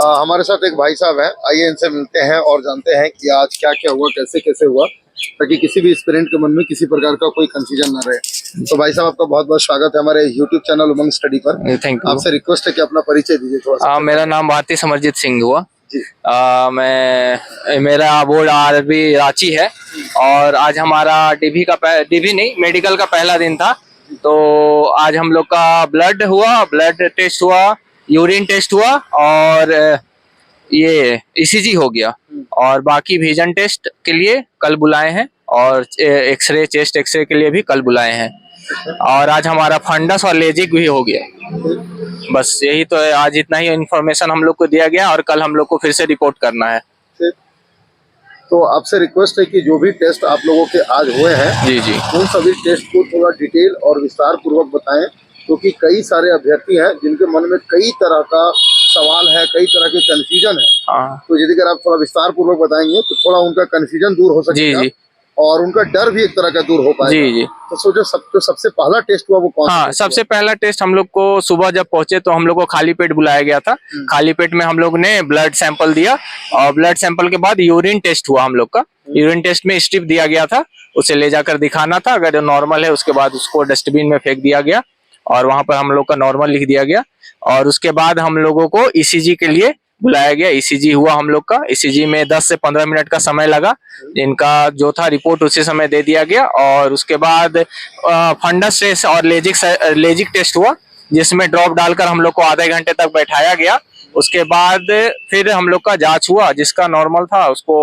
हमारे साथ एक भाई साहब हैं, आइए इनसे मिलते हैं और जानते हैं कि आज क्या क्या हुआ, कैसे कैसे हुआ, ताकि किसी भी एस्पिरेंट के मन में किसी प्रकार का कोई कंफ्यूजन ना रहे। तो भाई साहब, आपका बहुत बहुत स्वागत है हमारे यूट्यूब चैनल उमंग स्टडी पर। Thank you. आपसे रिक्वेस्ट है कि अपना परिचय दीजिए थोड़ा सा। मेरा नाम भारती समरजीत सिंह हुआ। जी। मेरा बोर्ड अभी रांची है और आज हमारा डीवी नहीं, मेडिकल का पहला दिन था। तो आज हम लोग का ब्लड टेस्ट हुआ, यूरिन टेस्ट हुआ और ये ईसीजी हो गया। और बाकी विजन टेस्ट के लिए कल बुलाए हैं और एक्सरे, चेस्ट एक्सरे के लिए भी कल बुलाए हैं। और आज हमारा फंडस और लेजिक भी हो गया। बस यही तो है, आज इतना ही इन्फॉर्मेशन हम लोग को दिया गया और कल हम लोग को फिर से रिपोर्ट करना है। तो आपसे रिक्वेस्ट है कि जो भी टेस्ट आप लोगों के आज हुए हैं, जी जी, उन सभी टेस्ट को थोड़ा डिटेल और विस्तार पूर्वक बताएं, क्योंकि कई सारे अभ्यर्थी हैं जिनके मन में कई तरह का सवाल है, कई तरह के कंफ्यूजन है। तो यदि अगर आप थोड़ा विस्तार पूर्वक बताएंगे तो थोड़ा उनका कंफ्यूजन दूर हो सकेगा। जी जी। और उनका डर भी एक तरह का दूर हो पाएगा। जी जी। तो सोचो सबसे पहला टेस्ट हुआ वो कौन सा? सबसे पहला टेस्ट हम लोग को सुबह जब पहुंचे तो हम लोग को खाली पेट बुलाया गया था। खाली पेट में हम लोग ने ब्लड सैंपल दिया और ब्लड सैंपल के बाद यूरिन टेस्ट हुआ हम लोग का। यूरिन टेस्ट में स्ट्रिप दिया गया था, उसे ले जाकर दिखाना था। अगर नॉर्मल है उसके बाद उसको डस्टबिन में फेंक दिया गया और वहां पर हम लोग का नॉर्मल लिख दिया गया। और उसके बाद हम लोगों को ईसीजी के लिए बुलाया गया। ईसीजी हुआ हम लोग का। ईसीजी में 10 से 15 मिनट का समय लगा। इनका जो था रिपोर्ट उसी समय दे दिया गया। और उसके बाद फंडस टेस्ट और लेजिक टेस्ट हुआ, जिसमें ड्रॉप डालकर हम लोग को आधे घंटे तक बैठाया गया। उसके बाद फिर हम लोग का जांच हुआ, जिसका नॉर्मल था उसको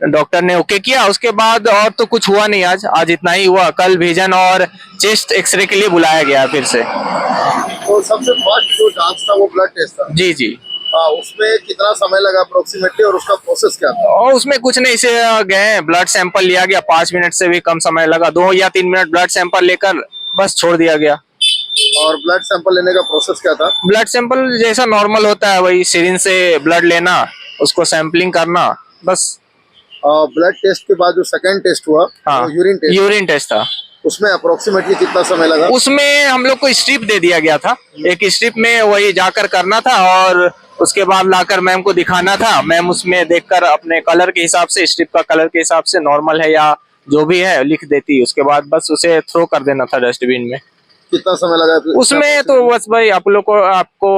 डॉक्टर ने ओके किया। उसके बाद और तो कुछ हुआ नहीं। आज इतना ही हुआ। कल विजन और चेस्ट एक्सरे के लिए बुलाया गया फिर से। तो सबसे फर्स्ट जो जांच था वो ब्लड टेस्ट था। जी जी। उसमें कितना समय लगा अप्रोक्सीमेटली और उसका प्रोसेस क्या था? और उसमें कुछ नहीं से गए, ब्लड सैंपल लिया गया, 5 मिनट से भी कम समय लगा। 2 या 3 मिनट ब्लड सैंपल लेकर बस छोड़ दिया गया। और ब्लड सैंपल लेने का प्रोसेस क्या था? ब्लड सैंपल जैसा नॉर्मल होता है वही, सिरिंज से ब्लड लेना, उसको सैंपलिंग करना, बस। ब्लड टेस्ट के बाद जो सेकंड टेस्ट हुआ, हाँ, यूरिन टेस्ट था। उसमें अप्रोक्सीमेटली कितना समय लगा? उसमें हम लोग को स्ट्रिप दे दिया गया था। एक स्ट्रिप में वही जाकर करना था और उसके बाद लाकर मैम को दिखाना था। मैम उसमें देखकर अपने कलर के हिसाब से, स्ट्रिप का कलर के हिसाब से नॉर्मल है या जो भी है लिख देती। उसके बाद बस उसे थ्रो कर देना था डस्टबिन में। कितना समय लगा उसमें? तो बस भाई आपको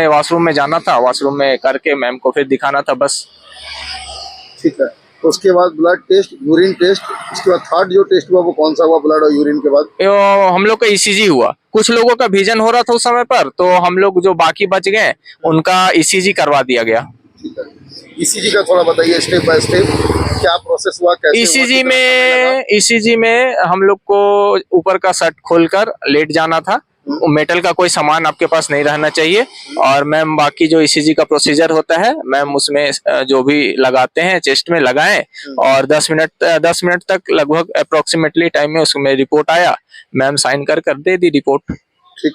वॉशरूम में जाना था, वॉशरूम में करके मैम को फिर दिखाना था, बस। ठीक है। तो उसके बाद ब्लड टेस्ट, यूरिन टेस्ट, उसके बाद थर्ड जो टेस्ट हुआ वो कौन सा हुआ? ब्लड और यूरिन के बाद हम लोग का ईसीजी हुआ। कुछ लोगों का विजन हो रहा था उस समय पर, तो हम लोग जो बाकी बच गए उनका ईसीजी करवा दिया गया। ठीक है। ईसीजी का थोड़ा बताइए स्टेप बाय स्टेप, क्या प्रोसेस हुआ, कैसे? ईसीजी में हम लोग को ऊपर का शर्ट खोलकर लेट जाना था। मेटल का कोई सामान आपके पास नहीं रहना चाहिए। और मैम बाकी जो ईसीजी का प्रोसीजर होता है, मैम उसमें जो भी लगाते हैं चेस्ट में लगाएं। और 10 मिनट तक लगभग अप्रोक्सीमेटली टाइम में उसमें रिपोर्ट आया। मैम साइन कर दे दी रिपोर्ट। ठीक।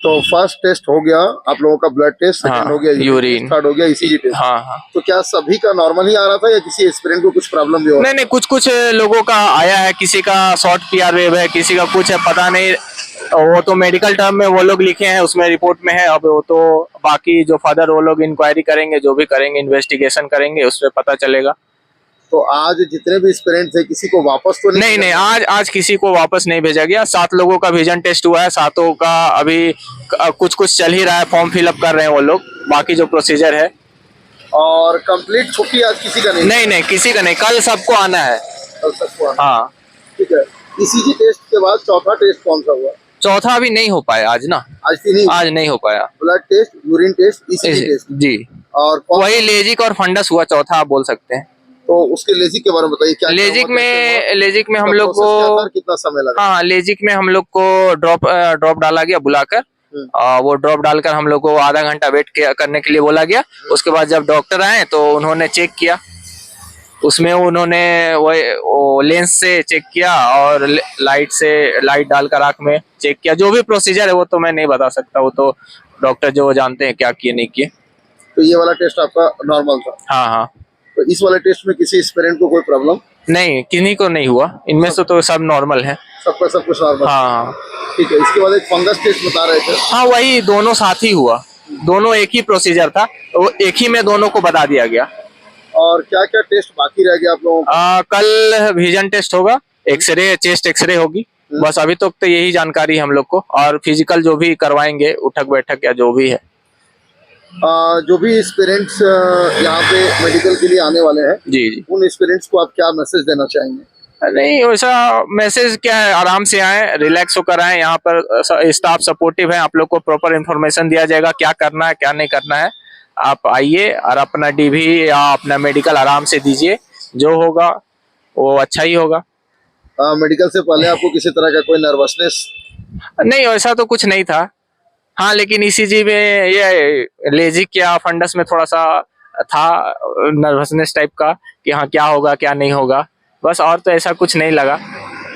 तो फर्स्ट टेस्ट हो गया आप लोगों का, ब्लड टेस्ट। सेकंड हो गया यूरिन, थर्ड हो गया ईसीजी टेस्ट। हाँ। तो क्या सभी का नॉर्मल ही आ रहा था या किसी एस्पिरेंट को कुछ प्रॉब्लम भी हो रहा? नहीं, कुछ लोगों का आया है। किसी का शॉर्ट पीआर वेव है, किसी का कुछ है, पता नहीं। वो तो मेडिकल टर्म में वो लोग लिखे हैं, उसमें रिपोर्ट में है। अब वो तो बाकी जो फर्दर वो लोग इंक्वायरी करेंगे, जो भी करेंगे, इन्वेस्टिगेशन करेंगे, उसमें पता चलेगा। तो आज जितने भी एस्पिरेंट थे किसी को वापस तो नहीं? आज किसी को वापस नहीं भेजा गया। 7 लोगों का विजन टेस्ट हुआ है। 7 का अभी कुछ चल ही रहा है, फॉर्म फिलअप कर रहे हैं वो लोग, बाकी जो प्रोसीजर है। और कंप्लीट छुट्टी आज किसी का नहीं? नहीं, किसी का नहीं। कल सबको आना है। कल सबको आना। हाँ। ठीक है। ईसीजी टेस्ट के बाद चौथा टेस्ट कौन सा हुआ? चौथा अभी नहीं हो पाया आज ना। आज नहीं हो पाया। Blood test, urine test, ECG test. जी। और वही लेजिक और फंडस हुआ चौथा, आप बोल सकते हैं। तो उसके लेजिक के बारे में बताइए। क्या लेजिक में हम लोग को कितना समय लगा? हाँ, लेजिक में हम लोग को ड्रॉप डाला गया बुलाकर। वो ड्रॉप डालकर हम लोग को आधा घंटा वेट करने के लिए बोला गया। उसके बाद जब डॉक्टर आए तो उन्होंने चेक किया। उसमें उन्होंने वो लेंस से चेक किया और लाइट डालकर आंख में चेक किया। जो भी प्रोसीजर है वो तो मैं नहीं बता सकता, वो तो डॉक्टर जो जानते हैं क्या किए नहीं किए। तो ये वाला टेस्ट आपका नॉर्मल था? हाँ। तो इस वाले टेस्ट में किसी एस्पिरेंट को कोई प्रॉब्लम नहीं, किन्हीं को नहीं हुआ। इनमें से तो सब नॉर्मल है। सबका सब कुछ नॉर्मल? हाँ। ठीक है। इसके बाद एक फंगस टेस्ट बता रहे थे। हाँ, वही दोनों साथ ही हुआ। दोनों एक ही प्रोसीजर था, वो एक ही में दोनों को बता दिया गया। और क्या क्या टेस्ट बाकी रह गया आप लोगों को? कल विजन टेस्ट होगा, एक्सरे, चेस्ट एक्सरे होगी, बस अभी तक तो यही जानकारी है हम लोग को, और फिजिकल जो भी करवाएंगे, उठक बैठक या जो भी है। जो भी एस्पिरेंट्स यहाँ पे मेडिकल के लिए आने वाले हैं, जी जी, उन एस्पिरेंट्स को आप क्या मैसेज देना चाहेंगे? नहीं वैसा मैसेज क्या है, आराम से आए, रिलैक्स होकर आए, यहाँ पर स्टाफ सपोर्टिव है, आप लोग को प्रॉपर इन्फॉर्मेशन दिया जाएगा क्या करना है क्या नहीं करना है। आप आइए और अपना डीवी या अपना मेडिकल आराम से दीजिए, जो होगा वो अच्छा ही होगा। मेडिकल से पहले आपको किसी तरह का कोई नर्वसनेस? नहीं वैसा तो कुछ नहीं था, हाँ लेकिन ईसीजी में ये लेजिक या फंडस में थोड़ा सा था नर्वसनेस टाइप का कि हाँ क्या होगा क्या नहीं होगा, बस और तो ऐसा कुछ नहीं लगा,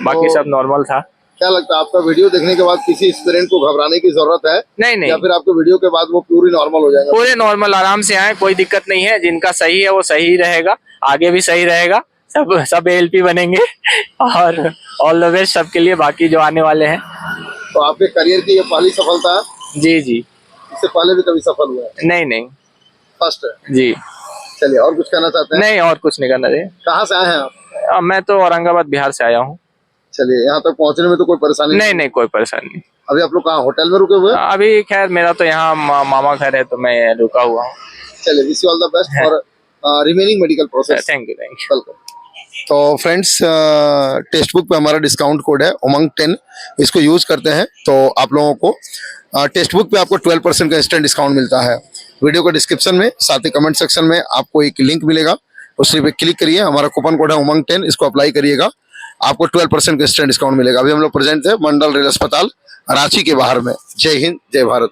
बाकी सब नॉर्मल था। क्या लगता है आपका वीडियो देखने के बाद किसी एस्पिरेंट को घबराने की जरूरत है? नहीं नहीं, या फिर आपके वीडियो के बाद वो पूरी नॉर्मल हो जाएगा? पूरे नॉर्मल, आराम से आए, कोई दिक्कत नहीं है, जिनका सही है वो सही रहेगा, आगे भी सही रहेगा, सब एएलपी बनेंगे और ऑल द बेस्ट सबके लिए, बाकी जो आने वाले हैं। तो आपके करियर की ये पहली सफलता है? जी जी, इससे पहले भी कभी सफल हुआ है? नहीं नहीं, फर्स्ट है जी। चलिए, और कुछ कहना चाहते हैं? नहीं और कुछ नहीं करना चाहिए। कहाँ से आए हैं आप? मैं तो औरंगाबाद बिहार से आया हूँ। चलिए, यहाँ तक पहुँचने में तो कोई परेशानी नहीं नहीं, कोई परेशानी नहीं। अभी आप लोग कहाँ होटल में रुके हुए हैं? अभी खैर मेरा तो यहाँ मामा घर है, तो मैं रुका हुआ हूँ। चलिए, wish you all the best for remaining medical process. Thank you welcome. तो फ्रेंड्स, टेक्स्ट बुक पे हमारा डिस्काउंट कोड है उमंग 10, इसको यूज करते हैं तो आप लोगों को टेक्स्ट बुक पे आपको 12% का इंस्टेंट डिस्काउंट मिलता है। वीडियो के डिस्क्रिप्शन में, साथ ही कमेंट सेक्शन में आपको एक लिंक मिलेगा, उसी पे क्लिक करिए, हमारा कूपन कोड है उमंग 10, इसको अप्लाई करिएगा, आपको 12% का इंस्टेंट डिस्काउंट मिलेगा। अभी हम लोग प्रेजेंट थे मंडल रेल अस्पताल रांची के बाहर में। जय हिंद, जय भारत।